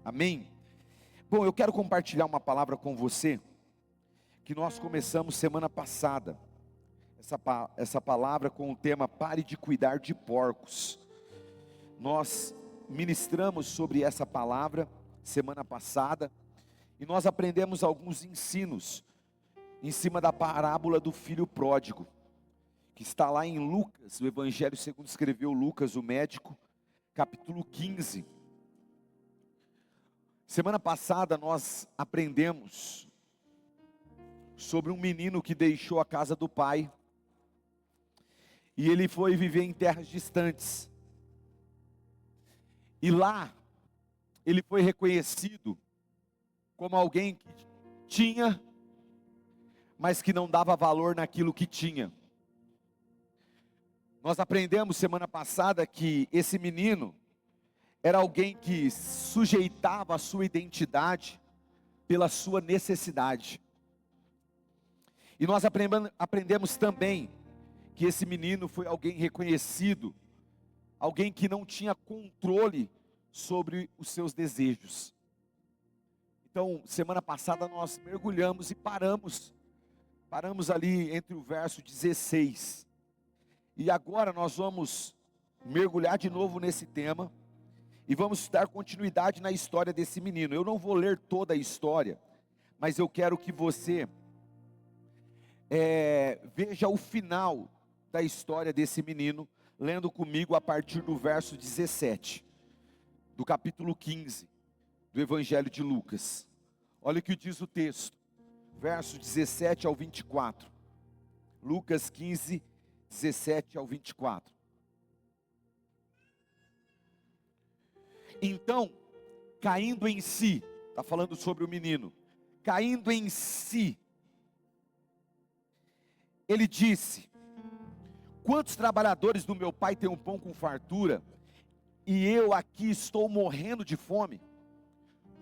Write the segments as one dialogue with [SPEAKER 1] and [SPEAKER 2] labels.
[SPEAKER 1] Amém? Bom, eu quero compartilhar uma palavra com você, que nós começamos semana passada, essa palavra com o tema Pare de Cuidar de Porcos. Nós ministramos sobre essa palavra semana passada, e nós aprendemos alguns ensinos, em cima da parábola do filho pródigo, que está lá em Lucas, o Evangelho segundo escreveu Lucas, o médico, capítulo 15. Semana passada nós aprendemos sobre um menino que deixou a casa do pai, e ele foi viver em terras distantes, e lá ele foi reconhecido como alguém que tinha, mas que não dava valor naquilo que tinha. Nós aprendemos semana passada que esse menino era alguém que sujeitava a sua identidade pela sua necessidade. E nós aprendemos também que esse menino foi alguém reconhecido, alguém que não tinha controle sobre os seus desejos. Então, semana passada nós mergulhamos e paramos ali entre o verso 16. E agora nós vamos mergulhar de novo nesse tema, e vamos dar continuidade na história desse menino. Eu não vou ler toda a história, mas eu quero que você veja o final da história desse menino, lendo comigo a partir do verso 17, do capítulo 15, do Evangelho de Lucas. Olha o que diz o texto, verso 17 ao 24, Lucas 15, 17 ao 24. Então, caindo em si, está falando sobre o menino, caindo em si, ele disse: quantos trabalhadores do meu pai têm um pão com fartura, e eu aqui estou morrendo de fome?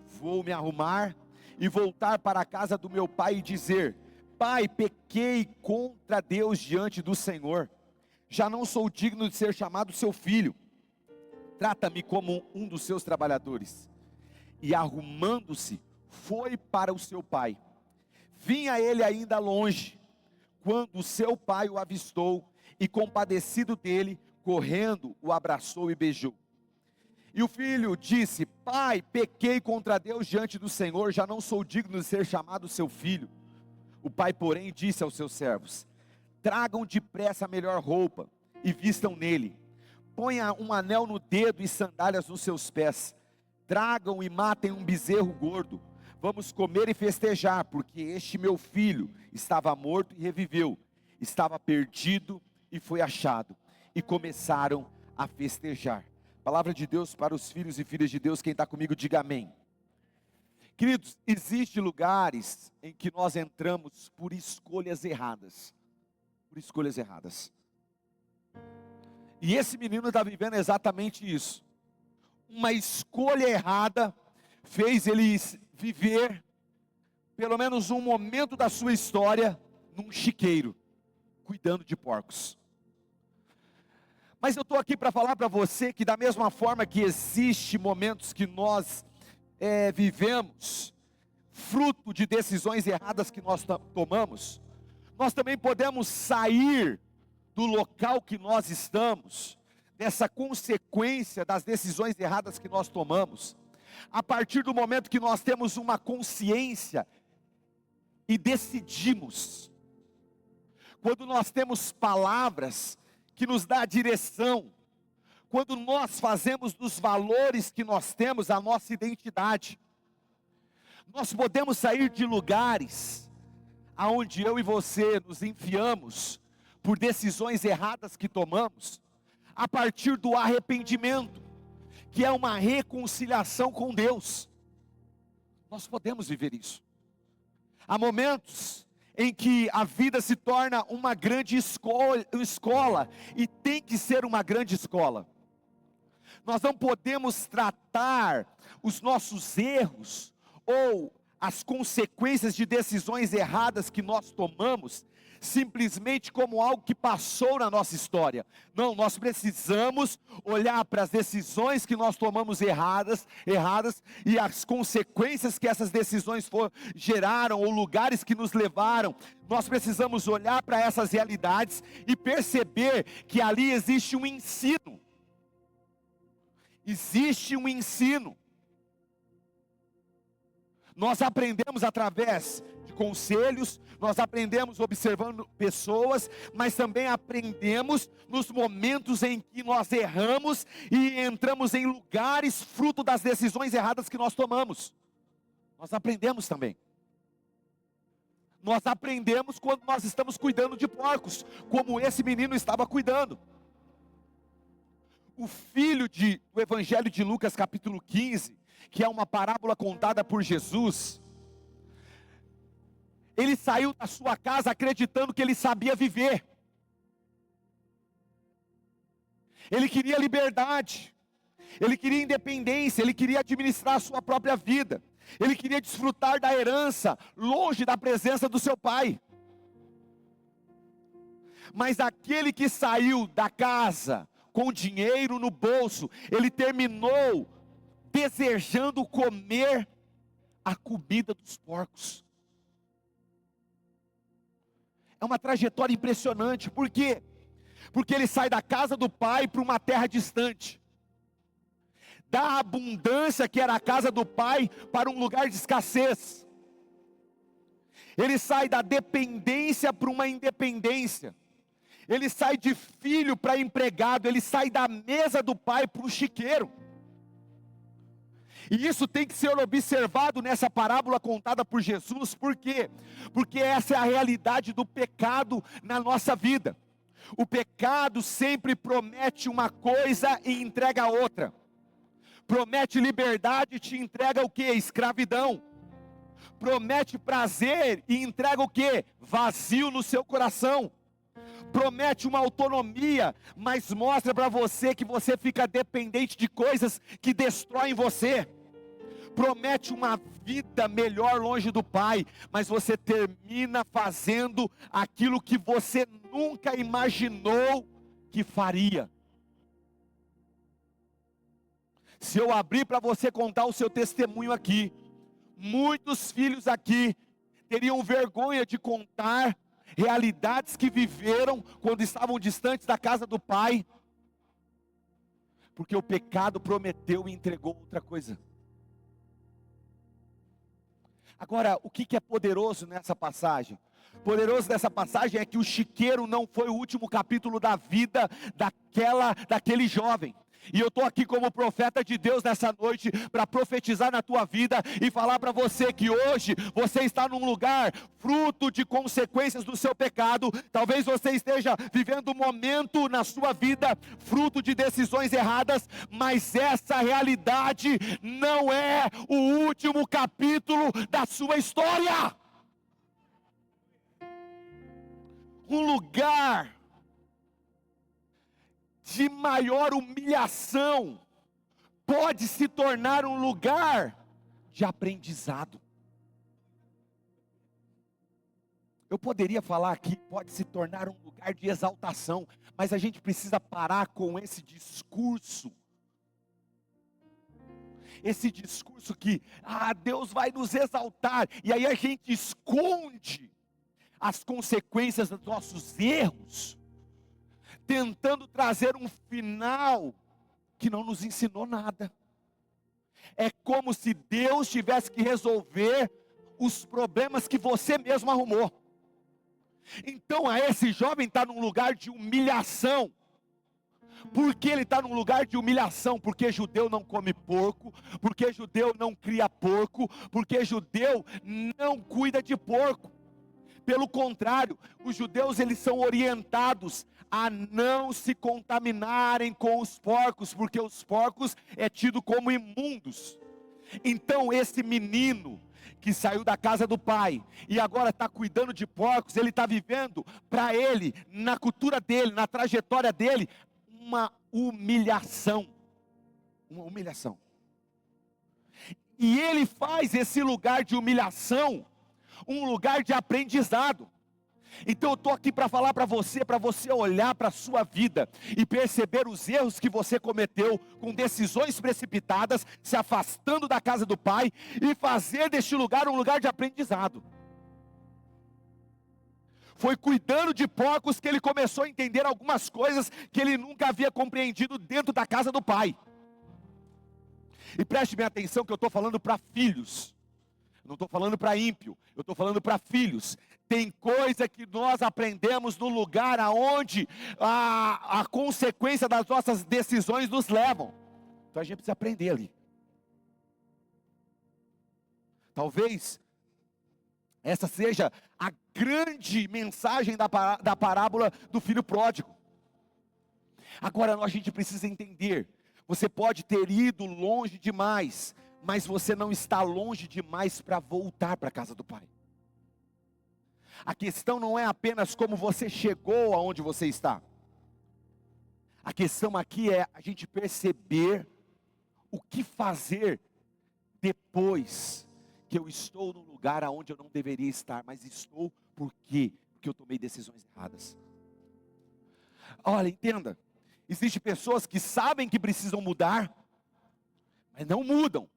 [SPEAKER 1] Vou me arrumar e voltar para a casa do meu pai e dizer: pai, pequei contra Deus diante do Senhor, já não sou digno de ser chamado seu filho, trata-me como um dos seus trabalhadores. E arrumando-se, foi para o seu pai. Vinha ele ainda longe, quando o seu pai o avistou, e compadecido dele, correndo, o abraçou e beijou. E o filho disse: pai, pequei contra Deus diante do Senhor, já não sou digno de ser chamado seu filho. O pai, porém, disse aos seus servos: tragam depressa a melhor roupa, e vistam nele. Ponha um anel no dedo e sandálias nos seus pés. Tragam e matem um bezerro gordo. Vamos comer e festejar, porque este meu filho estava morto e reviveu, estava perdido e foi achado. E começaram a festejar. Palavra de Deus para os filhos e filhas de Deus. Quem está comigo, diga amém. Queridos, existem lugares em que nós entramos por escolhas erradas. Por escolhas erradas. E esse menino está vivendo exatamente isso. Uma escolha errada fez ele viver, pelo menos um momento da sua história, num chiqueiro, cuidando de porcos. Mas eu estou aqui para falar para você que da mesma forma que existe momentos que nós vivemos, fruto de decisões erradas que nós tomamos, nós também podemos sair do local que nós estamos, dessa consequência das decisões erradas que nós tomamos, a partir do momento que nós temos uma consciência e decidimos. Quando nós temos palavras que nos dá direção, quando nós fazemos dos valores que nós temos a nossa identidade, nós podemos sair de lugares aonde eu e você nos enfiamos por decisões erradas que tomamos, a partir do arrependimento, que é uma reconciliação com Deus. Nós podemos viver isso. Há momentos em que a vida se torna uma grande escola, e tem que ser uma grande escola. Nós não podemos tratar os nossos erros, ou as consequências de decisões erradas que nós tomamos, simplesmente como algo que passou na nossa história. Não, nós precisamos olhar para as decisões que nós tomamos erradas e as consequências que essas decisões geraram, ou lugares que nos levaram. Nós precisamos olhar para essas realidades e perceber que ali existe um ensino. Existe um ensino. Nós aprendemos através de conselhos, nós aprendemos observando pessoas, mas também aprendemos nos momentos em que nós erramos e entramos em lugares fruto das decisões erradas que nós tomamos. Nós aprendemos também. Nós aprendemos quando nós estamos cuidando de porcos, como esse menino estava cuidando. O filho do Evangelho de Lucas capítulo 15, que é uma parábola contada por Jesus, ele saiu da sua casa acreditando que ele sabia viver. Ele queria liberdade, ele queria independência, ele queria administrar a sua própria vida, ele queria desfrutar da herança, longe da presença do seu pai. Mas aquele que saiu da casa com dinheiro no bolso, ele terminou desejando comer a comida dos porcos. É uma trajetória impressionante. Por quê? Porque ele sai da casa do pai para uma terra distante, da abundância que era a casa do pai para um lugar de escassez. Ele sai da dependência para uma independência. Ele sai de filho para empregado. Ele sai da mesa do pai para o chiqueiro. E isso tem que ser observado nessa parábola contada por Jesus. Por quê? Porque essa é a realidade do pecado na nossa vida. O pecado sempre promete uma coisa e entrega outra. Promete liberdade e te entrega o quê? Escravidão. Promete prazer e entrega o quê? Vazio no seu coração. Promete uma autonomia, mas mostra para você que você fica dependente de coisas que destroem você. Promete uma vida melhor longe do Pai, mas você termina fazendo aquilo que você nunca imaginou que faria. Se eu abrir para você contar o seu testemunho aqui, muitos filhos aqui teriam vergonha de contar realidades que viveram quando estavam distantes da casa do Pai, porque o pecado prometeu e entregou outra coisa. Agora, o que é poderoso nessa passagem? Poderoso nessa passagem é que o chiqueiro não foi o último capítulo da vida daquele jovem. E eu estou aqui como profeta de Deus nessa noite para profetizar na tua vida e falar para você que hoje você está num lugar fruto de consequências do seu pecado. Talvez você esteja vivendo um momento na sua vida fruto de decisões erradas, mas essa realidade não é o último capítulo da sua história. Um lugar de maior humilhação pode se tornar um lugar de aprendizado. Eu poderia falar aqui, pode se tornar um lugar de exaltação, mas a gente precisa parar com esse discurso. Esse discurso que, Deus vai nos exaltar, e aí a gente esconde as consequências dos nossos erros, tentando trazer um final que não nos ensinou nada. É como se Deus tivesse que resolver os problemas que você mesmo arrumou. Então esse jovem está num lugar de humilhação. Por que ele está num lugar de humilhação? Porque judeu não come porco, porque judeu não cria porco, porque judeu não cuida de porco. Pelo contrário, os judeus eles são orientados a não se contaminarem com os porcos, porque os porcos é tido como imundos. Então esse menino que saiu da casa do pai e agora está cuidando de porcos, ele está vivendo para ele, na cultura dele, na trajetória dele, uma humilhação. Uma humilhação. E ele faz esse lugar de humilhação um lugar de aprendizado. Então eu estou aqui para falar para você olhar para a sua vida e perceber os erros que você cometeu com decisões precipitadas, se afastando da casa do Pai e fazer deste lugar um lugar de aprendizado. Foi cuidando de porcos que ele começou a entender algumas coisas que ele nunca havia compreendido dentro da casa do Pai. E preste bem atenção que eu estou falando para filhos. Não estou falando para ímpio, eu estou falando para filhos. Tem coisa que nós aprendemos no lugar aonde a consequência das nossas decisões nos levam. Então a gente precisa aprender ali. Talvez essa seja a grande mensagem da parábola do filho pródigo. Agora a gente precisa entender, você pode ter ido longe demais, mas você não está longe demais para voltar para a casa do Pai. A questão não é apenas como você chegou aonde você está. A questão aqui é a gente perceber o que fazer depois que eu estou no lugar aonde eu não deveria estar, mas estou por quê? Porque eu tomei decisões erradas. Olha, entenda, existem pessoas que sabem que precisam mudar, mas não mudam.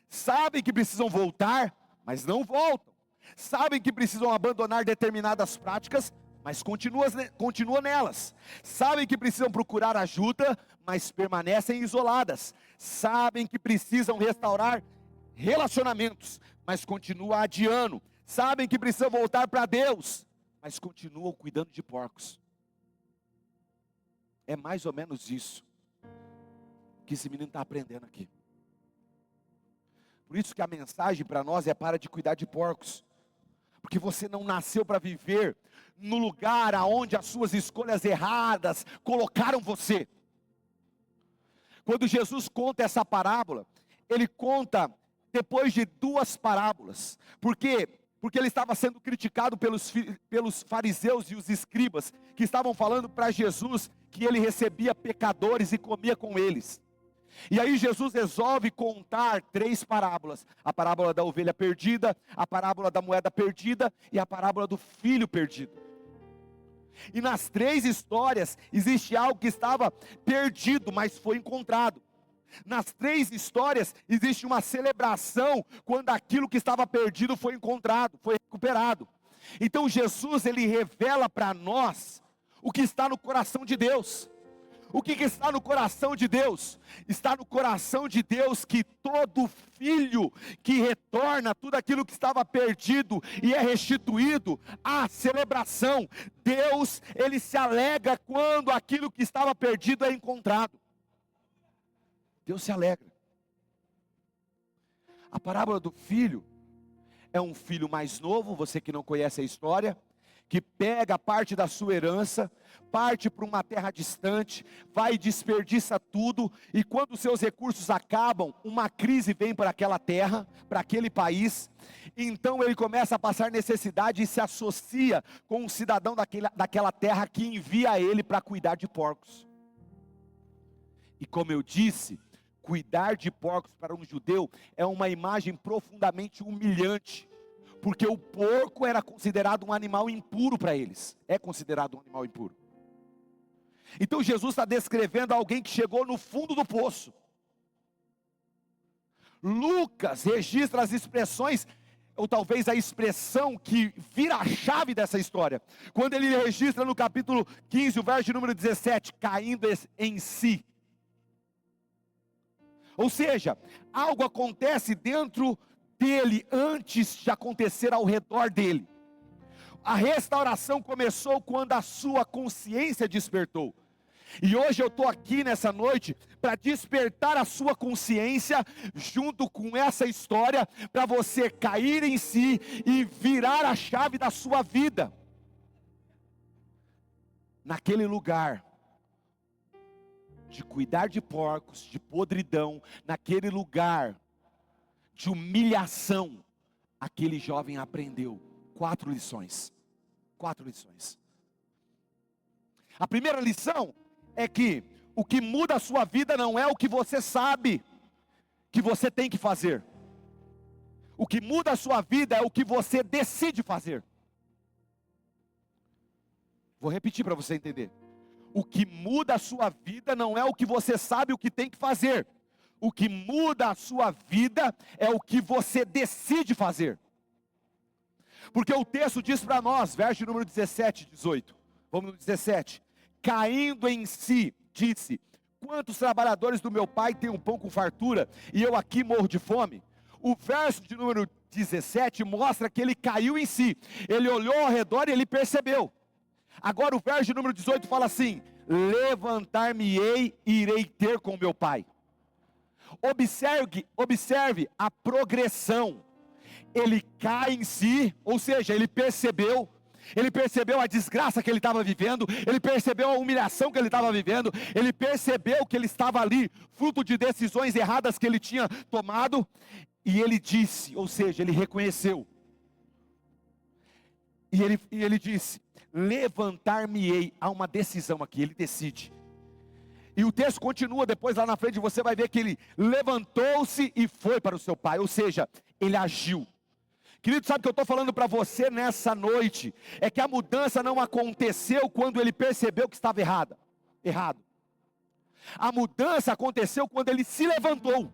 [SPEAKER 1] Sabem que precisam voltar, mas não voltam. Sabem que precisam abandonar determinadas práticas, mas continuam nelas. Sabem que precisam procurar ajuda, mas permanecem isoladas. Sabem que precisam restaurar relacionamentos, mas continuam adiando. Sabem que precisam voltar para Deus, mas continuam cuidando de porcos. É mais ou menos isso que esse menino está aprendendo aqui. Por isso que a mensagem para nós é: para de cuidar de porcos. Porque você não nasceu para viver no lugar aonde as suas escolhas erradas colocaram você. Quando Jesus conta essa parábola, ele conta depois de duas parábolas. Por quê? Porque ele estava sendo criticado pelos fariseus e os escribas, que estavam falando para Jesus que ele recebia pecadores e comia com eles. E aí Jesus resolve contar três parábolas: a parábola da ovelha perdida, a parábola da moeda perdida e a parábola do filho perdido. E nas três histórias existe algo que estava perdido, mas foi encontrado. Nas três histórias existe uma celebração quando aquilo que estava perdido foi encontrado, foi recuperado. Então Jesus, ele revela para nós o que está no coração de Deus. O que está no coração de Deus? Está no coração de Deus que todo filho que retorna tudo aquilo que estava perdido e é restituído, há celebração. Deus, ele se alegra quando aquilo que estava perdido é encontrado. Deus se alegra. A parábola do filho é um filho mais novo, você que não conhece a história, que pega parte da sua herança, parte para uma terra distante, vai e desperdiça tudo, e quando seus recursos acabam, uma crise vem para aquela terra, para aquele país, então ele começa a passar necessidade e se associa com um cidadão daquela terra que envia ele para cuidar de porcos. E como eu disse, cuidar de porcos para um judeu é uma imagem profundamente humilhante, porque o porco era considerado um animal impuro para eles, é considerado um animal impuro. Então Jesus está descrevendo alguém que chegou no fundo do poço. Lucas registra as expressões, ou talvez a expressão que vira a chave dessa história, quando ele registra no capítulo 15, o verso número 17, caindo em si. Ou seja, algo acontece dentro dele antes de acontecer ao redor dele. A restauração começou quando a sua consciência despertou. E hoje eu estou aqui nessa noite para despertar a sua consciência junto com essa história, para você cair em si e virar a chave da sua vida. Naquele lugar de cuidar de porcos, de podridão, naquele lugar de humilhação, aquele jovem aprendeu 4 lições. 4 lições. A primeira lição é que o que muda a sua vida não é o que você sabe que você tem que fazer. O que muda a sua vida é o que você decide fazer. Vou repetir para você entender. O que muda a sua vida não é o que você sabe o que tem que fazer. O que muda a sua vida é o que você decide fazer. Porque o texto diz para nós, verso número 17 e 18. Vamos no 17. Caindo em si, disse: quantos trabalhadores do meu pai têm um pão com fartura, e eu aqui morro de fome? O verso de número 17 mostra que ele caiu em si. Ele olhou ao redor e ele percebeu. Agora o verso de número 18 fala assim: levantar-me-ei e irei ter com meu pai. Observe a progressão. Ele cai em si, ou seja, ele percebeu a desgraça que ele estava vivendo, ele percebeu a humilhação que ele estava vivendo, ele percebeu que ele estava ali, fruto de decisões erradas que ele tinha tomado, e ele disse, ou seja, ele reconheceu, e ele disse: levantar-me-ei. Há uma decisão aqui, ele decide. E o texto continua, depois lá na frente você vai ver que ele levantou-se e foi para o seu pai, ou seja, ele agiu. Querido, sabe o que eu estou falando para você nessa noite? É que a mudança não aconteceu quando ele percebeu que estava errado. A mudança aconteceu quando ele se levantou.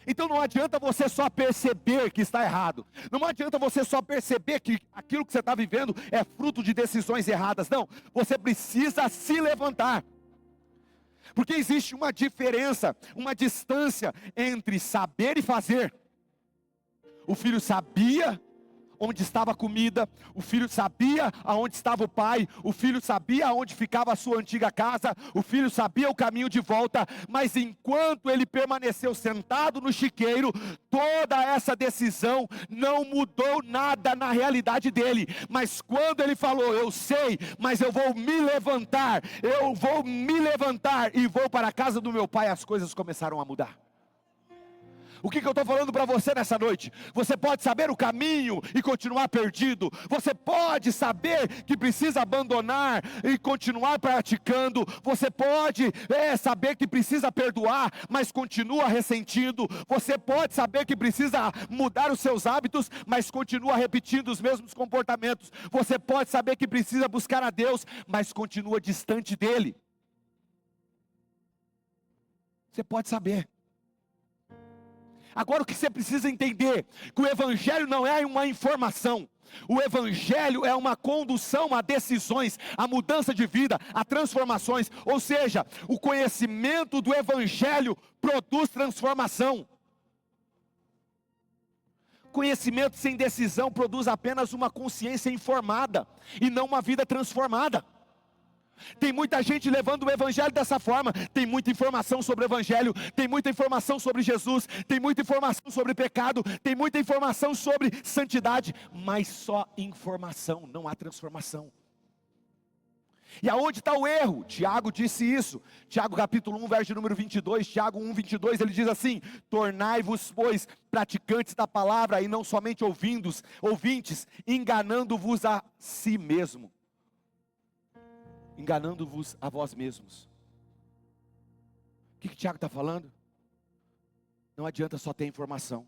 [SPEAKER 1] Então não adianta você só perceber que está errado. Não adianta você só perceber que aquilo que você está vivendo é fruto de decisões erradas. Não, você precisa se levantar. Porque existe uma diferença, uma distância entre saber e fazer. O filho sabia onde estava a comida, o filho sabia aonde estava o pai, o filho sabia aonde ficava a sua antiga casa, o filho sabia o caminho de volta, mas enquanto ele permaneceu sentado no chiqueiro, toda essa decisão não mudou nada na realidade dele. Mas quando ele falou: eu sei, mas eu vou me levantar e vou para a casa do meu pai, as coisas começaram a mudar. O que eu estou falando para você nessa noite? Você pode saber o caminho e continuar perdido. Você pode saber que precisa abandonar e continuar praticando. Você pode saber que precisa perdoar, mas continua ressentindo. Você pode saber que precisa mudar os seus hábitos, mas continua repetindo os mesmos comportamentos. Você pode saber que precisa buscar a Deus, mas continua distante dele. Você pode saber. Agora o que você precisa entender, que o Evangelho não é uma informação, o Evangelho é uma condução a decisões, a mudança de vida, a transformações, ou seja, o conhecimento do Evangelho produz transformação. Conhecimento sem decisão produz apenas uma consciência informada, e não uma vida transformada. Tem muita gente levando o Evangelho dessa forma. Tem muita informação sobre o Evangelho, tem muita informação sobre Jesus, tem muita informação sobre pecado, tem muita informação sobre santidade, mas só informação, não há transformação. E aonde está o erro? Tiago disse isso, Tiago capítulo 1, verso número 22, Tiago 1, 22, ele diz assim: tornai-vos, pois, praticantes da palavra, e não somente ouvintes, enganando-vos a si mesmo. Enganando-vos a vós mesmos. O que Tiago está falando? Não adianta só ter informação,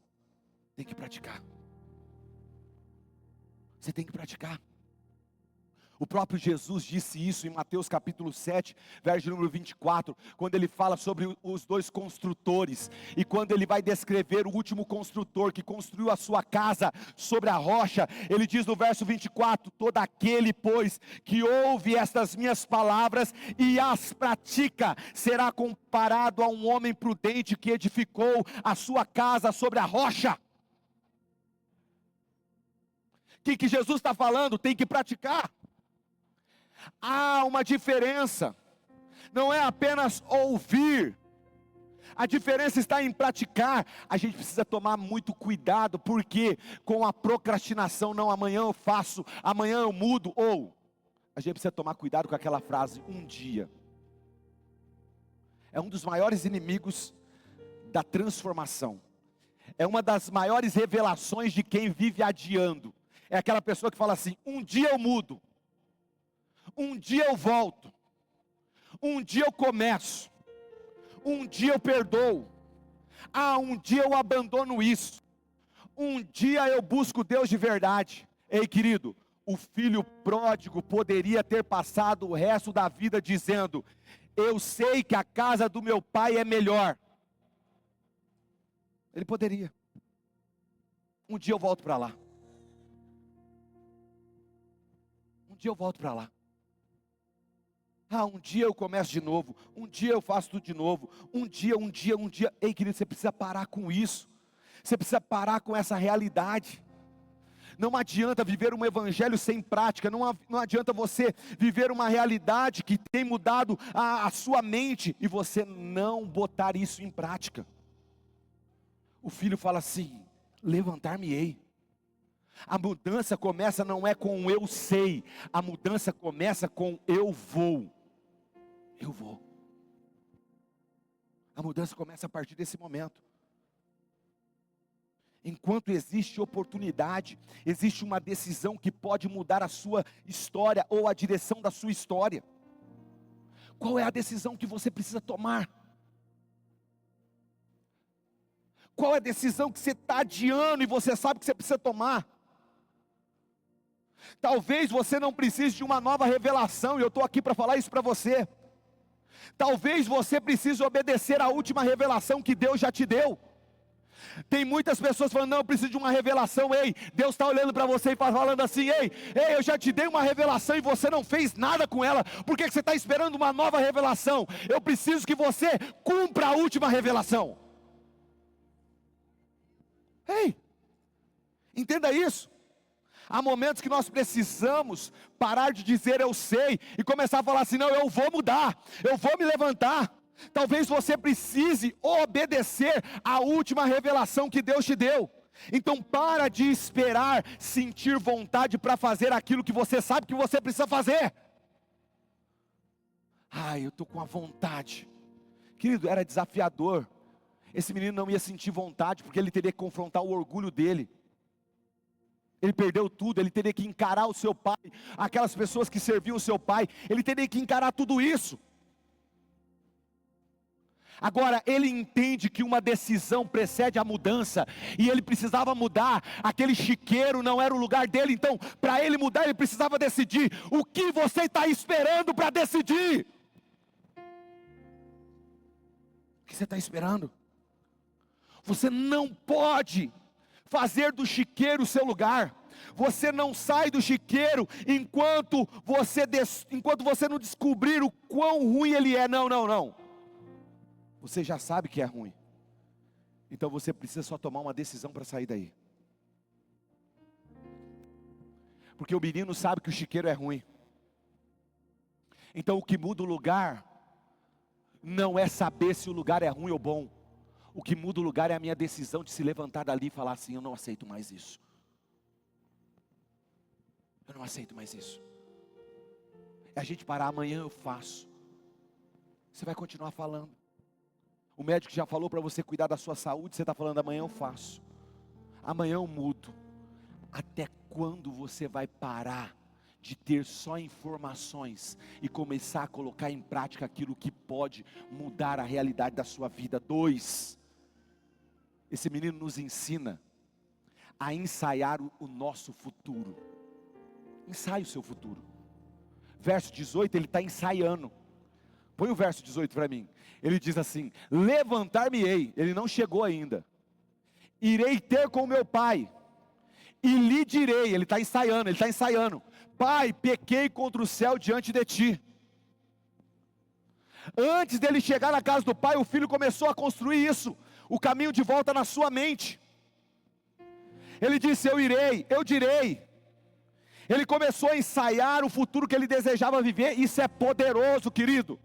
[SPEAKER 1] tem que praticar. Você tem que praticar. O próprio Jesus disse isso em Mateus capítulo 7, verso número 24, quando ele fala sobre os dois construtores, e quando ele vai descrever o último construtor que construiu a sua casa sobre a rocha, ele diz no verso 24, todo aquele, pois, que ouve estas minhas palavras e as pratica, será comparado a um homem prudente que edificou a sua casa sobre a rocha. O que Jesus está falando? Tem que praticar. Há uma diferença, não é apenas ouvir, a diferença está em praticar. A gente precisa tomar muito cuidado, porque com a procrastinação, não, amanhã eu faço, amanhã eu mudo, ou a gente precisa tomar cuidado com aquela frase, um dia. É um dos maiores inimigos da transformação, é uma das maiores revelações de quem vive adiando, é aquela pessoa que fala assim, um dia eu mudo, um dia eu volto, um dia eu começo, um dia eu perdoo, um dia eu abandono isso, um dia eu busco Deus de verdade. Ei, querido, O filho pródigo poderia ter passado o resto da vida dizendo: eu sei que a casa do meu pai é melhor. Ele poderia. Um dia eu volto para lá. Um dia eu volto para lá. Um dia eu começo de novo. Um dia eu faço tudo de novo. Um dia. Ei, querido, você precisa parar com isso. Você precisa parar com essa realidade. Não adianta viver um evangelho sem prática. Não adianta você viver uma realidade que tem mudado a sua mente e você não botar isso em prática. O filho fala assim: levantar-me-ei. A mudança começa não é com eu sei, a mudança começa com eu vou. Eu vou. A mudança começa a partir desse momento. Enquanto existe oportunidade, existe uma decisão que pode mudar a sua história ou a direção da sua história. Qual é a decisão que você precisa tomar? Qual é a decisão que você está adiando e você sabe que você precisa tomar? Talvez você não precise de uma nova revelação, e eu estou aqui para falar isso para você. Talvez você precise obedecer à última revelação que Deus já te deu. Tem muitas pessoas falando: não, eu preciso de uma revelação. Ei, Deus está olhando para você e falando assim: ei, eu já te dei uma revelação e você não fez nada com ela. Por que você está esperando uma nova revelação? Eu preciso que você cumpra a última revelação. Ei, entenda isso. Há momentos que nós precisamos parar de dizer eu sei e começar a falar assim: não, eu vou mudar, eu vou me levantar. Talvez você precise obedecer à última revelação que Deus te deu. Então para de esperar sentir vontade para fazer aquilo que você sabe que você precisa fazer. Eu estou com a vontade. Querido, era desafiador. Esse menino não ia sentir vontade, porque ele teria que confrontar o orgulho dele. Ele perdeu tudo, ele teria que encarar o seu pai, aquelas pessoas que serviam o seu pai, ele teria que encarar tudo isso. Agora, ele entende que uma decisão precede a mudança, e ele precisava mudar. Aquele chiqueiro não era o lugar dele, então, para ele mudar, ele precisava decidir. O que você está esperando para decidir? O que você está esperando? Você não pode fazer do chiqueiro o seu lugar. Você não sai do chiqueiro enquanto você não descobrir o quão ruim ele é. Não. Você já sabe que é ruim. Então você precisa só tomar uma decisão para sair daí. Porque o menino sabe que o chiqueiro é ruim. Então o que muda o lugar não é saber se o lugar é ruim ou bom. O que muda o lugar é a minha decisão de se levantar dali e falar assim: eu não aceito mais isso. Eu não aceito mais isso. É a gente parar: amanhã eu faço. Você vai continuar falando. O médico já falou para você cuidar da sua saúde, você está falando: amanhã eu faço. Amanhã eu mudo. Até quando você vai parar de ter só informações e começar a colocar em prática aquilo que pode mudar a realidade da sua vida? 2, esse menino nos ensina a ensaiar o nosso futuro. Ensaie o seu futuro. Verso 18, ele está ensaiando. Põe o verso 18 para mim. Ele diz assim: levantar-me-ei. Ele não chegou ainda. Irei ter com meu pai e lhe direi. Ele está ensaiando. Pai, pequei contra o céu diante de ti. Antes dele chegar na casa do pai, o filho começou a construir isso, o caminho de volta na sua mente. Ele disse: eu irei, eu direi. Ele começou a ensaiar o futuro que ele desejava viver. Isso é poderoso, querido.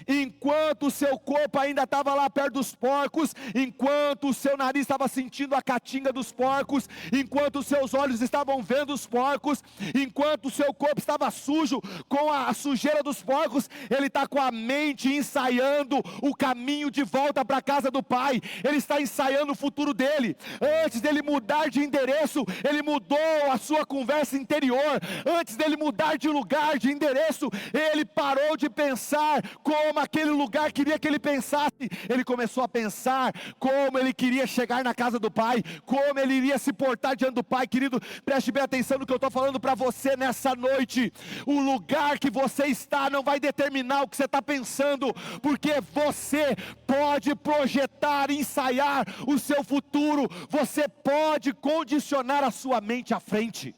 [SPEAKER 1] Enquanto o seu corpo ainda estava lá perto dos porcos, enquanto o seu nariz estava sentindo a caatinga dos porcos, enquanto os seus olhos estavam vendo os porcos, enquanto o seu corpo estava sujo com a sujeira dos porcos, ele está com a mente ensaiando o caminho de volta para a casa do pai. Ele está ensaiando o futuro dele. Antes dele mudar de endereço, ele mudou a sua conversa interior. Antes dele mudar de lugar, de endereço, ele parou de pensar como como aquele lugar queria que ele pensasse. Ele começou a pensar como ele queria chegar na casa do Pai, como ele iria se portar diante do Pai. Querido, preste bem atenção no que eu estou falando para você nessa noite. O lugar que você está não vai determinar o que você está pensando, porque você pode projetar, ensaiar o seu futuro, você pode condicionar a sua mente à frente.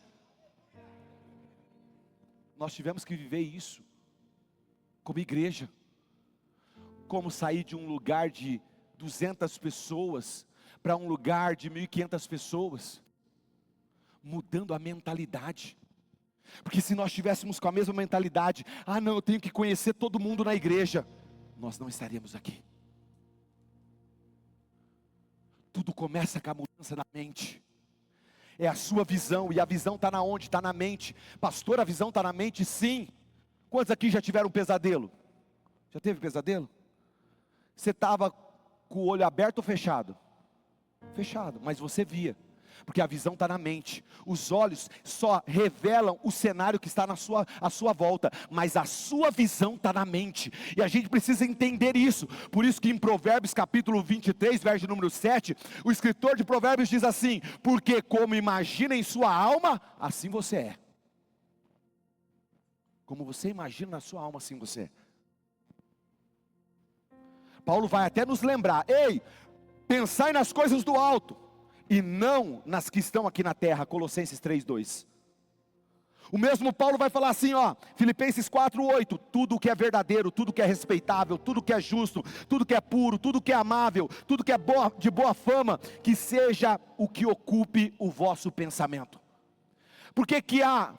[SPEAKER 1] Nós tivemos que viver isso como igreja. Como sair de um lugar de 200 pessoas para um lugar de 1.500 pessoas, mudando a mentalidade. Porque se nós estivéssemos com a mesma mentalidade, não, eu tenho que conhecer todo mundo na igreja, nós não estaríamos aqui. Tudo começa com a mudança na mente. É a sua visão, e a visão está na onde? Está na mente. Pastor, a visão está na mente? Sim. Quantos aqui já tiveram um pesadelo? Já teve pesadelo? Você estava com o olho aberto ou fechado? Fechado, mas você via. Porque a visão está na mente. Os olhos só revelam o cenário que está à sua volta, mas a sua visão está na mente. E a gente precisa entender isso. Por isso que em Provérbios capítulo 23, verso número 7, o escritor de Provérbios diz assim: porque como imagina em sua alma, assim você é. Como você imagina na sua alma, assim você é. Paulo vai até nos lembrar: ei, pensai nas coisas do alto, e não nas que estão aqui na terra. Colossenses 3:2. O mesmo Paulo vai falar assim, Filipenses 4:8, tudo que é verdadeiro, tudo que é respeitável, tudo que é justo, tudo que é puro, tudo que é amável, tudo que é de boa fama, que seja o que ocupe o vosso pensamento. Por que há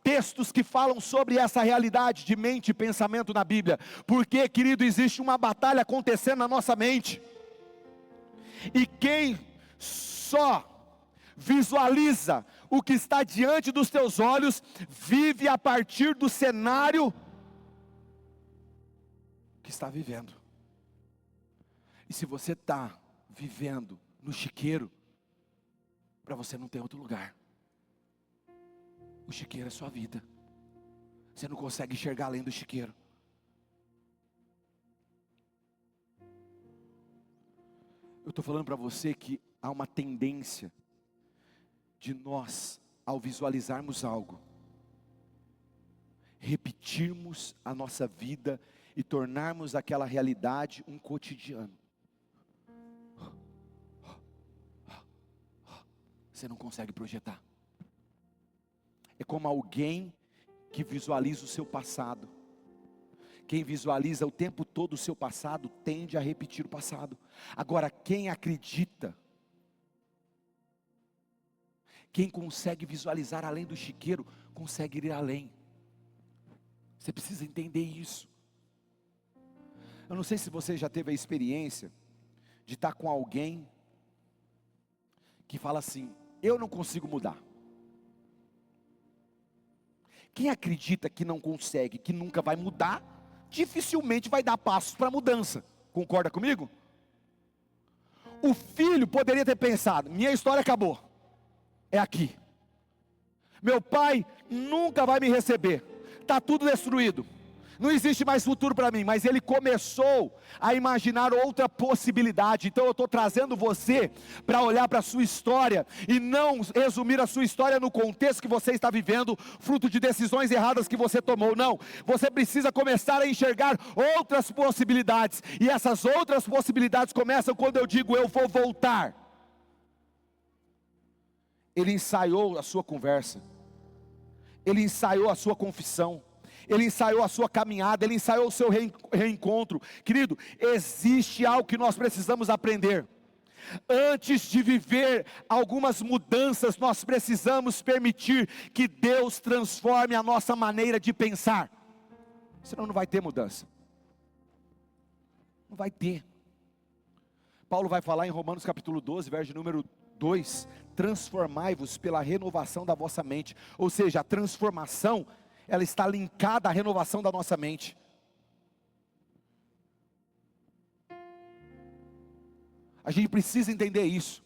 [SPEAKER 1] textos que falam sobre essa realidade de mente e pensamento na Bíblia? Porque, querido, existe uma batalha acontecendo na nossa mente, e quem só visualiza o que está diante dos teus olhos, vive a partir do cenário que está vivendo. E se você está vivendo no chiqueiro, para você não tem outro lugar. O chiqueiro é sua vida. Você não consegue enxergar além do chiqueiro. Eu estou falando para você que há uma tendência de nós, ao visualizarmos algo, repetirmos a nossa vida e tornarmos aquela realidade um cotidiano. Você não consegue projetar. É como alguém que visualiza o seu passado. Quem visualiza o tempo todo o seu passado, tende a repetir o passado. Agora, quem acredita, quem consegue visualizar além do chiqueiro, consegue ir além. Você precisa entender isso. Eu não sei se você já teve a experiência de estar com alguém que fala assim: eu não consigo mudar. Quem acredita que não consegue, que nunca vai mudar, dificilmente vai dar passos para a mudança. Concorda comigo? O filho poderia ter pensado: minha história acabou, é aqui. Meu pai nunca vai me receber, está tudo destruído, não existe mais futuro para mim. Mas ele começou a imaginar outra possibilidade. Então eu estou trazendo você para olhar para a sua história, e não resumir a sua história no contexto que você está vivendo, fruto de decisões erradas que você tomou. Não, você precisa começar a enxergar outras possibilidades. E essas outras possibilidades começam quando eu digo: eu vou voltar. Ele ensaiou a sua conversa, ele ensaiou a sua confissão, ele ensaiou a sua caminhada, ele ensaiou o seu reencontro. Querido, existe algo que nós precisamos aprender. Antes de viver algumas mudanças, nós precisamos permitir que Deus transforme a nossa maneira de pensar. Senão não vai ter mudança. Não vai ter. Paulo vai falar em Romanos capítulo 12, verso número 2: transformai-vos pela renovação da vossa mente. Ou seja, a transformação, ela está linkada à renovação da nossa mente. A gente precisa entender isso.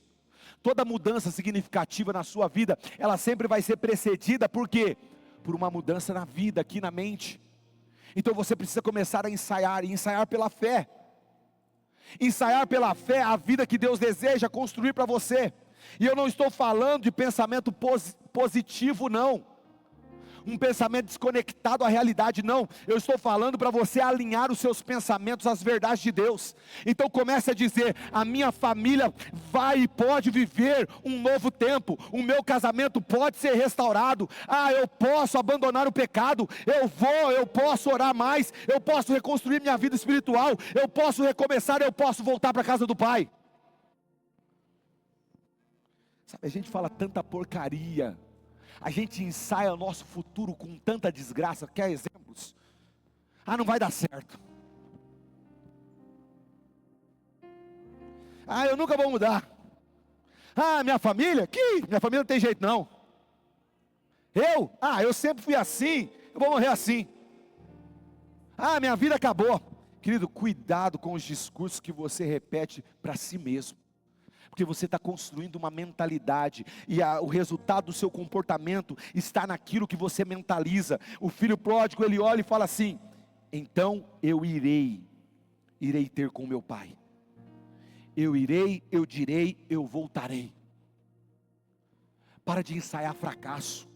[SPEAKER 1] Toda mudança significativa na sua vida, ela sempre vai ser precedida por quê? Por uma mudança na vida, aqui na mente. Então você precisa começar a ensaiar, e ensaiar pela fé. Ensaiar pela fé a vida que Deus deseja construir para você. E eu não estou falando de pensamento positivo, não. Um pensamento desconectado à realidade, não. Eu estou falando para você alinhar os seus pensamentos às verdades de Deus. Então comece a dizer: a minha família vai e pode viver um novo tempo, o meu casamento pode ser restaurado, eu posso abandonar o pecado, eu posso orar mais, eu posso reconstruir minha vida espiritual, eu posso recomeçar, eu posso voltar para a casa do Pai. Sabe, a gente fala tanta porcaria, a gente ensaia o nosso futuro com tanta desgraça. Quer exemplos? Não vai dar certo. Eu nunca vou mudar. Minha família? Minha família não tem jeito não. Eu sempre fui assim, eu vou morrer assim. Minha vida acabou. Querido, cuidado com os discursos que você repete para si mesmo. Porque você está construindo uma mentalidade, e o resultado do seu comportamento está naquilo que você mentaliza. O filho pródigo, ele olha e fala assim: então eu irei ter com meu pai. Eu irei, eu direi, eu voltarei. Para de ensaiar fracasso.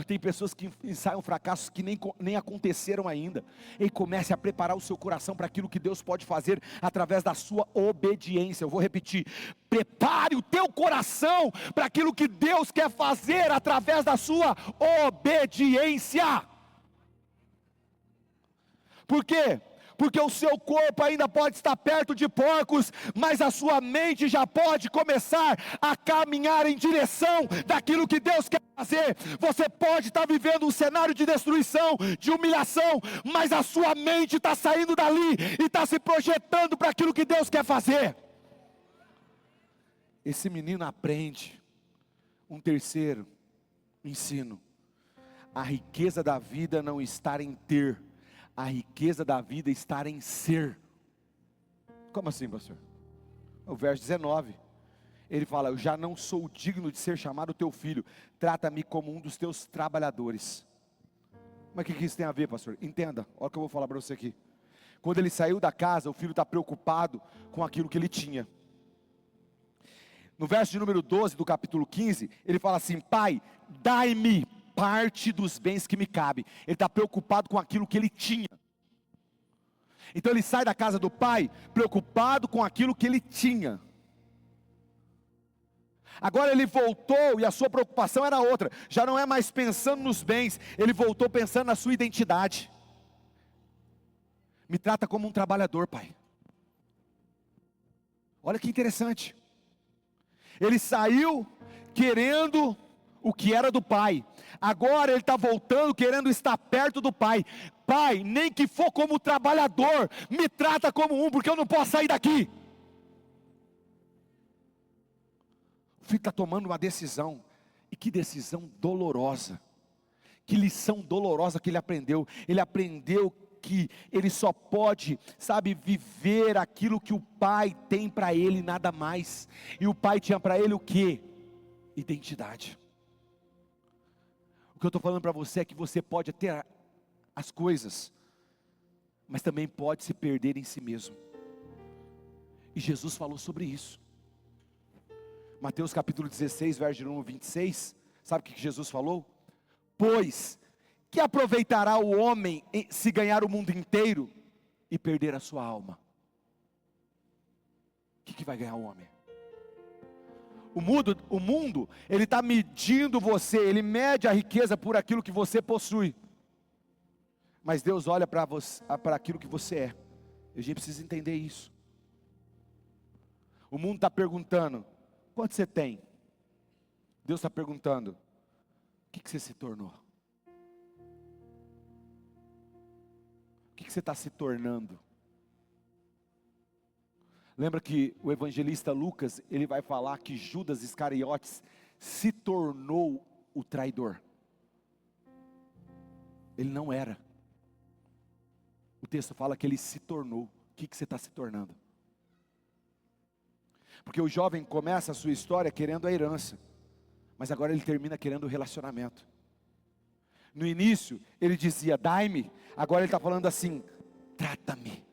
[SPEAKER 1] Tem pessoas que ensaiam fracassos que nem aconteceram ainda. E comece a preparar o seu coração para aquilo que Deus pode fazer através da sua obediência. Eu vou repetir: prepare o teu coração para aquilo que Deus quer fazer através da sua obediência. Por quê? Porque o seu corpo ainda pode estar perto de porcos, mas a sua mente já pode começar a caminhar em direção daquilo que Deus quer fazer. Você pode estar vivendo um cenário de destruição, de humilhação, mas a sua mente está saindo dali e está se projetando para aquilo que Deus quer fazer. Esse menino aprende um terceiro ensino: a riqueza da vida não está em ter, a riqueza da vida está em ser. Como assim, pastor? O verso 19, ele fala: eu já não sou digno de ser chamado teu filho, trata-me como um dos teus trabalhadores. Mas o que isso tem a ver, pastor? Entenda, olha o que eu vou falar para você aqui. Quando ele saiu da casa, o filho está preocupado com aquilo que ele tinha. No verso de número 12 do capítulo 15, ele fala assim: pai, dai-me parte dos bens que me cabe. Ele está preocupado com aquilo que ele tinha. Então ele sai da casa do pai preocupado com aquilo que ele tinha. Agora ele voltou e a sua preocupação era outra. Já não é mais pensando nos bens, ele voltou pensando na sua identidade. Me trata como um trabalhador, pai. Olha que interessante. Ele saiu querendo o que era do pai. Agora ele está voltando querendo estar perto do pai. Pai, nem que for como trabalhador, me trata como um, porque eu não posso sair daqui. O filho está tomando uma decisão. E que decisão dolorosa. Que lição dolorosa que ele aprendeu. Ele aprendeu que ele só pode, viver aquilo que o pai tem para ele, nada mais. E o pai tinha para ele o quê? Identidade. O que eu estou falando para você é que você pode ter as coisas, mas também pode se perder em si mesmo. E Jesus falou sobre isso. Mateus capítulo 16, verso 1 ao 26, sabe o que Jesus falou? Pois, que aproveitará o homem se ganhar o mundo inteiro e perder a sua alma? O que vai ganhar o homem? O mundo, ele está medindo você, ele mede a riqueza por aquilo que você possui. Mas Deus olha para aquilo que você é. A gente precisa entender isso. O mundo está perguntando: quanto você tem? Deus está perguntando: o que você se tornou? O que você está se tornando? Lembra que o evangelista Lucas, ele vai falar que Judas Iscariotes se tornou o traidor. Ele não era. O texto fala que ele se tornou. O que você está se tornando? Porque o jovem começa a sua história querendo a herança, mas agora ele termina querendo o relacionamento. No início, ele dizia, dai-me. Agora ele está falando assim, trata-me.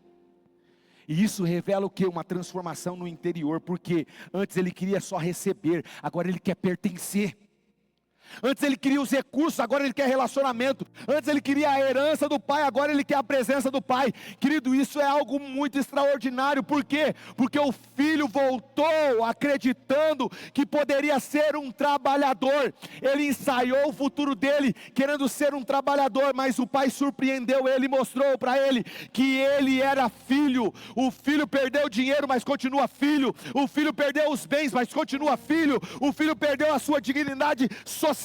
[SPEAKER 1] E isso revela o que? Uma transformação no interior. Porque antes ele queria só receber, agora ele quer pertencer. Antes ele queria os recursos, agora ele quer relacionamento. Antes ele queria a herança do pai, agora ele quer a presença do pai. Querido, isso é algo muito extraordinário. Por quê? Porque o filho voltou acreditando que poderia ser um trabalhador. Ele ensaiou o futuro dele querendo ser um trabalhador, mas o pai surpreendeu ele e mostrou para ele que ele era filho. O filho perdeu o dinheiro, mas continua filho. O filho perdeu os bens, mas continua filho. O filho perdeu a sua dignidade social,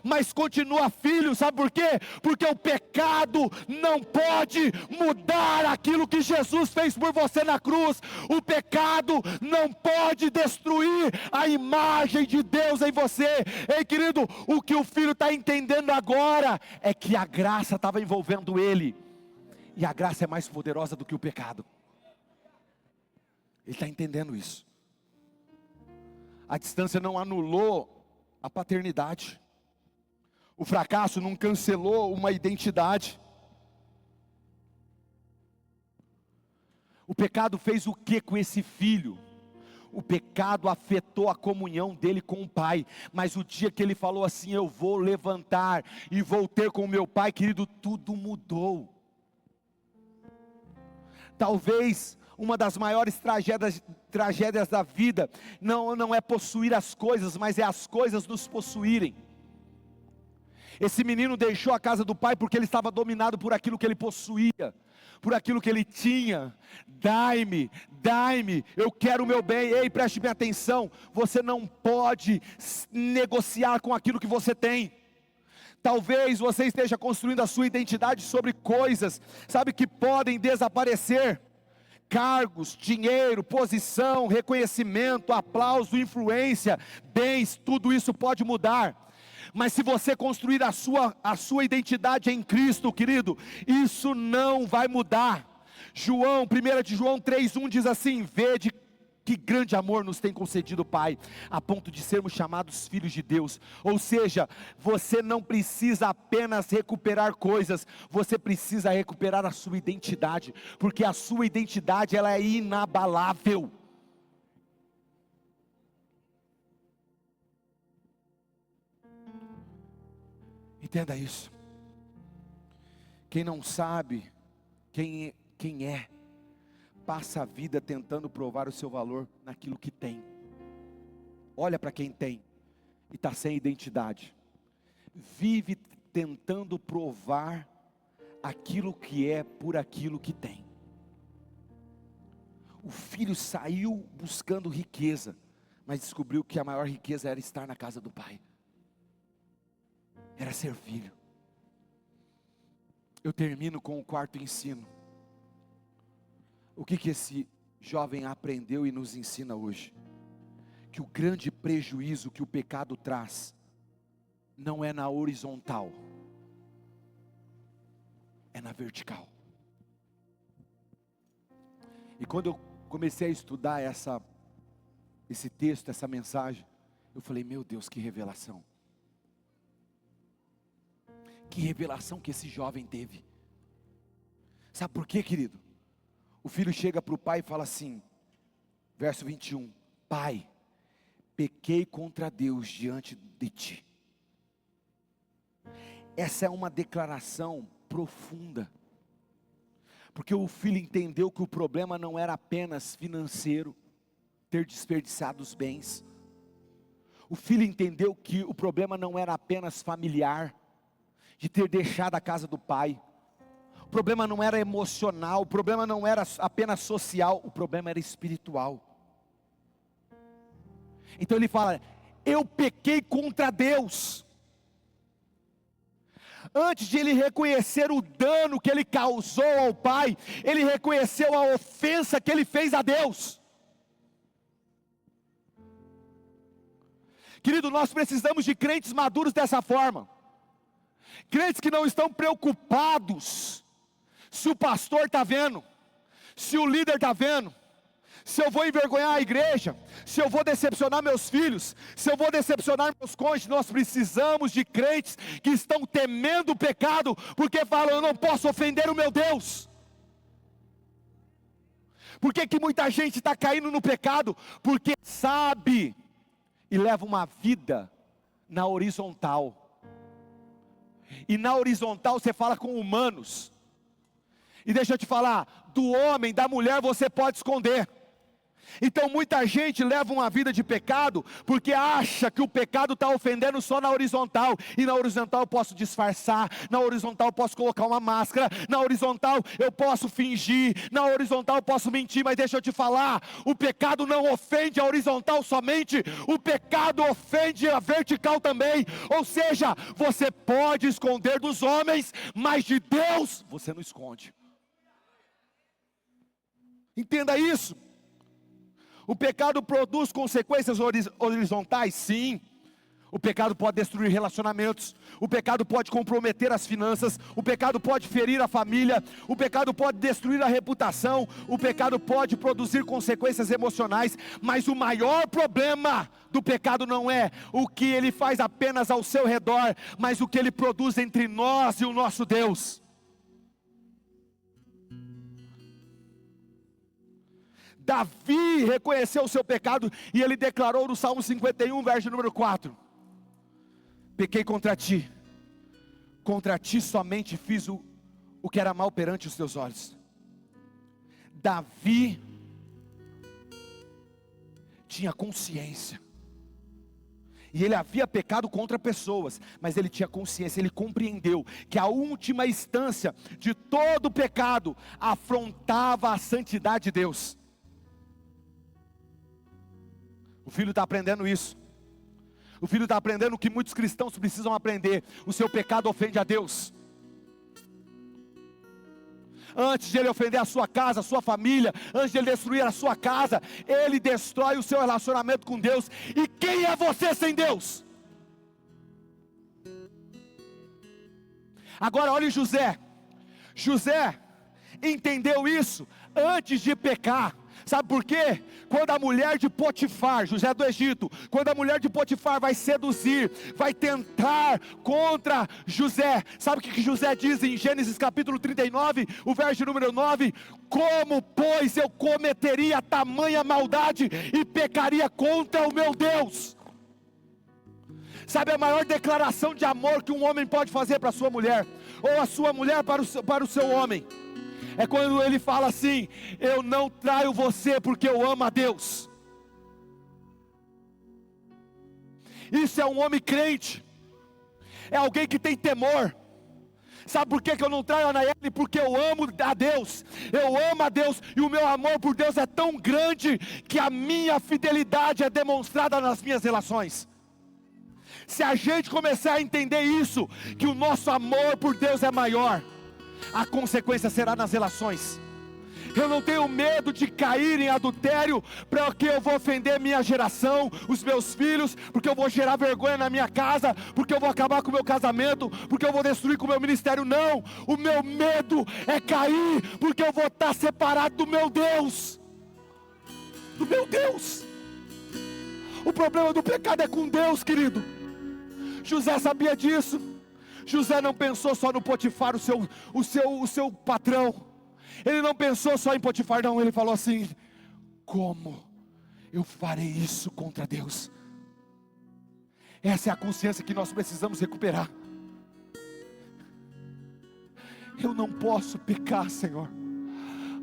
[SPEAKER 1] mas continua filho. Sabe por quê? Porque o pecado não pode mudar aquilo que Jesus fez por você na cruz. O pecado não pode destruir a imagem de Deus em você. Ei, querido, o que o filho está entendendo agora é que a graça estava envolvendo ele, e a graça é mais poderosa do que o pecado. Ele está entendendo isso. A distância não anulou a paternidade. O fracasso não cancelou uma identidade. O pecado fez o que com esse filho? O pecado afetou a comunhão dele com o pai. Mas o dia que ele falou assim, eu vou levantar e vou ter com o meu pai, querido, tudo mudou. Talvez uma das maiores tragédias da vida não é possuir as coisas, mas é as coisas nos possuírem. Esse menino deixou a casa do pai porque ele estava dominado por aquilo que ele possuía, por aquilo que ele tinha. Dai-me, dai-me, eu quero o meu bem. Ei, preste bem atenção, você não pode negociar com aquilo que você tem. Talvez você esteja construindo a sua identidade sobre coisas, sabe, que podem desaparecer. Cargos, dinheiro, posição, reconhecimento, aplauso, influência, bens, tudo isso pode mudar. Mas se você construir a sua identidade em Cristo, querido, isso não vai mudar. 1 de João 3,1 diz assim, vede que grande amor nos tem concedido o Pai, a ponto de sermos chamados filhos de Deus. Ou seja, você não precisa apenas recuperar coisas, você precisa recuperar a sua identidade, porque a sua identidade ela é inabalável. Entenda isso. Quem não sabe quem é, passa a vida tentando provar o seu valor naquilo que tem. Olha para quem tem e está sem identidade. Vive tentando provar aquilo que é por aquilo que tem. O filho saiu buscando riqueza, mas descobriu que a maior riqueza era estar na casa do pai. Era ser filho. Eu termino com o quarto ensino. O que esse jovem aprendeu e nos ensina hoje? Que o grande prejuízo que o pecado traz, não é na horizontal, é na vertical. E quando eu comecei a estudar esse texto, essa mensagem, eu falei, meu Deus, que revelação. Que revelação que esse jovem teve. Sabe por quê, querido? O filho chega para o pai e fala assim, verso 21, pai, pequei contra Deus diante de ti. Essa é uma declaração profunda, porque o filho entendeu que o problema não era apenas financeiro, ter desperdiçado os bens. O filho entendeu que o problema não era apenas familiar, de ter deixado a casa do pai. O problema não era emocional, o problema não era apenas social, o problema era espiritual. Então ele fala, eu pequei contra Deus. Antes de ele reconhecer o dano que ele causou ao pai, ele reconheceu a ofensa que ele fez a Deus. Querido, nós precisamos de crentes maduros dessa forma. Crentes que não estão preocupados se o pastor está vendo, se o líder está vendo, se eu vou envergonhar a igreja, se eu vou decepcionar meus filhos, se eu vou decepcionar meus cônjuges, nós precisamos de crentes que estão temendo o pecado, porque falam: eu não posso ofender o meu Deus. Por que muita gente está caindo no pecado? Porque sabe e leva uma vida na horizontal. E na horizontal você fala com humanos. E deixa eu te falar, do homem, da mulher você pode esconder. Então muita gente leva uma vida de pecado, porque acha que o pecado está ofendendo só na horizontal, e na horizontal eu posso disfarçar, na horizontal eu posso colocar uma máscara, na horizontal eu posso fingir, na horizontal eu posso mentir, mas deixa eu te falar, o pecado não ofende a horizontal somente, o pecado ofende a vertical também, ou seja, você pode esconder dos homens, mas de Deus você não esconde. Entenda isso. O pecado produz consequências horizontais? Sim. O pecado pode destruir relacionamentos, o pecado pode comprometer as finanças, o pecado pode ferir a família, o pecado pode destruir a reputação, o pecado pode produzir consequências emocionais, mas o maior problema do pecado não é o que ele faz apenas ao seu redor, mas o que ele produz entre nós e o nosso Deus. Davi reconheceu o seu pecado e ele declarou no Salmo 51, verso número 4: pequei contra ti somente fiz o que era mal perante os teus olhos. Davi tinha consciência, e ele havia pecado contra pessoas, mas ele tinha consciência, ele compreendeu que a última instância de todo pecado afrontava a santidade de Deus. O filho está aprendendo isso. O filho está aprendendo o que muitos cristãos precisam aprender: o seu pecado ofende a Deus. Antes de ele ofender a sua casa, a sua família, antes de ele destruir a sua casa, ele destrói o seu relacionamento com Deus. E quem é você sem Deus? Agora olhe José. José entendeu isso antes de pecar. Sabe por quê? Quando a mulher de Potifar, José do Egito, quando a mulher de Potifar vai seduzir, vai tentar contra José, sabe o que José diz em Gênesis capítulo 39, o verso número 9? Como, pois, eu cometeria tamanha maldade e pecaria contra o meu Deus? Sabe a maior declaração de amor que um homem pode fazer para a sua mulher, ou a sua mulher para o seu homem? É quando ele fala assim: eu não traio você porque eu amo a Deus. Isso é um homem crente, é alguém que tem temor. Sabe por que eu não traio a Nayeli? Porque eu amo a Deus, eu amo a Deus, e o meu amor por Deus é tão grande, que a minha fidelidade é demonstrada nas minhas relações. Se a gente começar a entender isso, que o nosso amor por Deus é maior, a consequência será nas relações. Eu não tenho medo de cair em adultério, porque eu vou ofender minha geração, os meus filhos, porque eu vou gerar vergonha na minha casa, porque eu vou acabar com o meu casamento, porque eu vou destruir com o meu ministério. Não, o meu medo é cair, porque eu vou estar separado do meu Deus. Do meu Deus. O problema do pecado é com Deus, querido. José sabia disso. José não pensou só no Potifar, o seu patrão. Ele não pensou só em Potifar, não. Ele falou assim: como eu farei isso contra Deus? Essa é a consciência que nós precisamos recuperar. Eu não posso pecar, Senhor,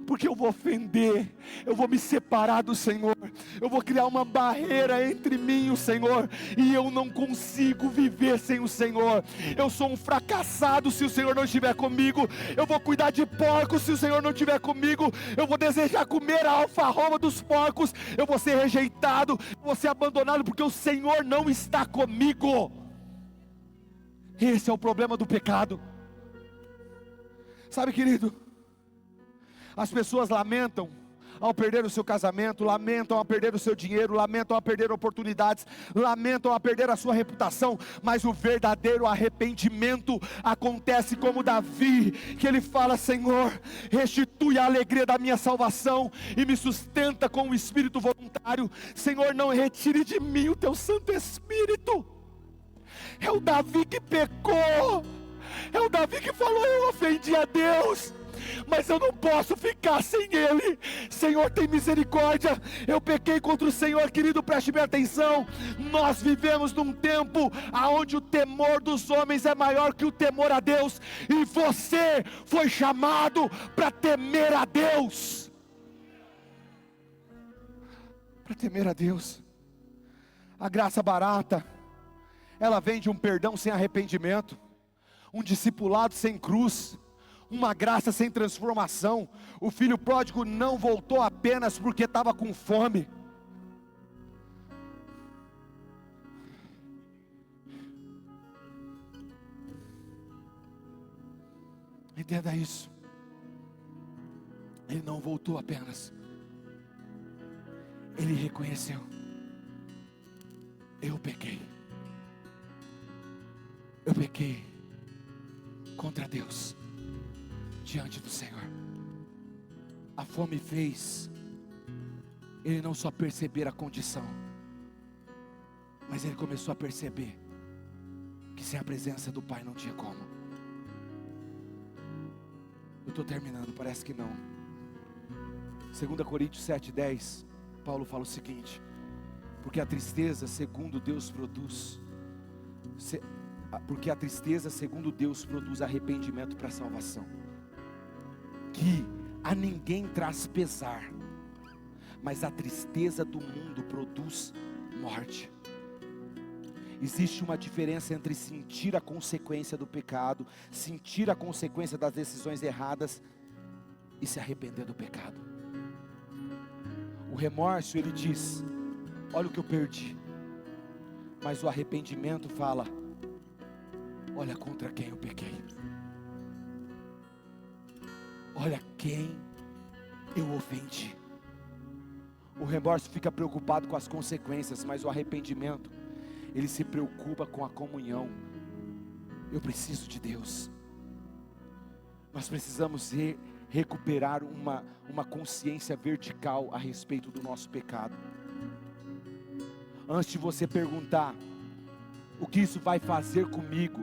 [SPEAKER 1] porque eu vou ofender, eu vou me separar do Senhor, eu vou criar uma barreira entre mim e o Senhor, e eu não consigo viver sem o Senhor. Eu sou um fracassado se o Senhor não estiver comigo. Eu vou cuidar de porcos se o Senhor não estiver comigo. Eu vou desejar comer a alfarroba dos porcos. Eu vou ser rejeitado, vou ser abandonado, porque o Senhor não está comigo. Esse é o problema do pecado. Sabe, querido, as pessoas lamentam ao perder o seu casamento, lamentam a perder o seu dinheiro, lamentam a perder oportunidades, lamentam a perder a sua reputação, mas o verdadeiro arrependimento acontece como Davi, que ele fala: Senhor, restitui a alegria da minha salvação e me sustenta com o espírito voluntário. Senhor, não retire de mim o teu Santo Espírito. É o Davi que pecou, é o Davi que falou: eu ofendi a Deus, mas eu não posso ficar sem Ele. Senhor, tem misericórdia, eu pequei contra o Senhor. Querido, preste bem atenção, nós vivemos num tempo onde o temor dos homens é maior que o temor a Deus, e você foi chamado para temer a Deus, para temer a Deus. A graça barata, ela vem de um perdão sem arrependimento, um discipulado sem cruz, uma graça sem transformação. O filho pródigo não voltou apenas porque estava com fome. Entenda isso. Ele não voltou apenas, ele reconheceu: eu pequei contra Deus, diante do Senhor. A fome fez ele não só perceber a condição, mas ele começou a perceber que sem a presença do Pai não tinha como. Eu estou terminando, parece que não. 2 Coríntios 7:10, Paulo fala o seguinte: porque a tristeza segundo Deus produz arrependimento para a salvação, que a ninguém traz pesar, mas a tristeza do mundo produz morte. Existe uma diferença entre sentir a consequência do pecado, sentir a consequência das decisões erradas, e se arrepender do pecado. O remorso, ele diz: olha o que eu perdi. Mas o arrependimento fala: olha contra quem eu pequei, olha quem eu ofendi. O remorso fica preocupado com as consequências, mas o arrependimento, ele se preocupa com a comunhão. Eu preciso de Deus. Nós precisamos recuperar uma consciência vertical a respeito do nosso pecado. Antes de você perguntar o que isso vai fazer comigo,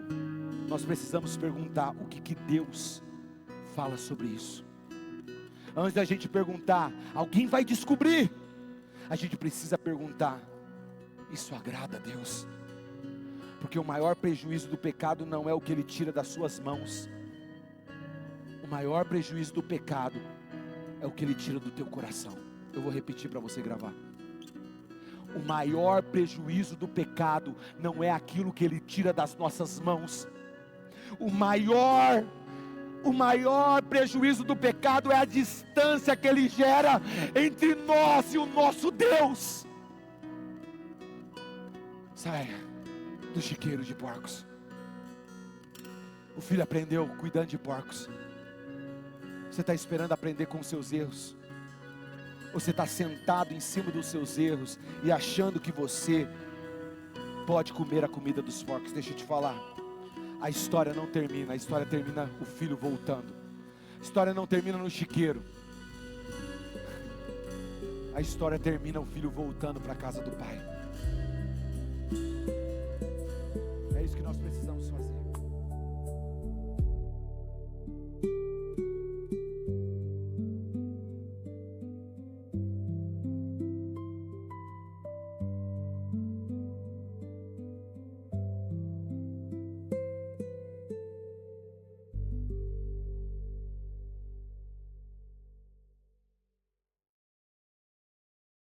[SPEAKER 1] nós precisamos perguntar o que Deus fala sobre isso. Antes da gente perguntar, alguém vai descobrir, a gente precisa perguntar: isso agrada a Deus? Porque o maior prejuízo do pecado não é o que ele tira das suas mãos. O maior prejuízo do pecado é o que ele tira do teu coração. Eu vou repetir para você gravar. O maior prejuízo do pecado não é aquilo que ele tira das nossas mãos. O maior prejuízo do pecado é a distância que ele gera entre nós e o nosso Deus. Saia do chiqueiro de porcos. O filho aprendeu cuidando de porcos. Você está esperando aprender com os seus erros? Você está sentado em cima dos seus erros e achando que você pode comer a comida dos porcos? Deixa eu te falar, a história não termina. A história termina o filho voltando. A história não termina no chiqueiro. A história termina o filho voltando para a casa do pai. É isso que nós precisamos.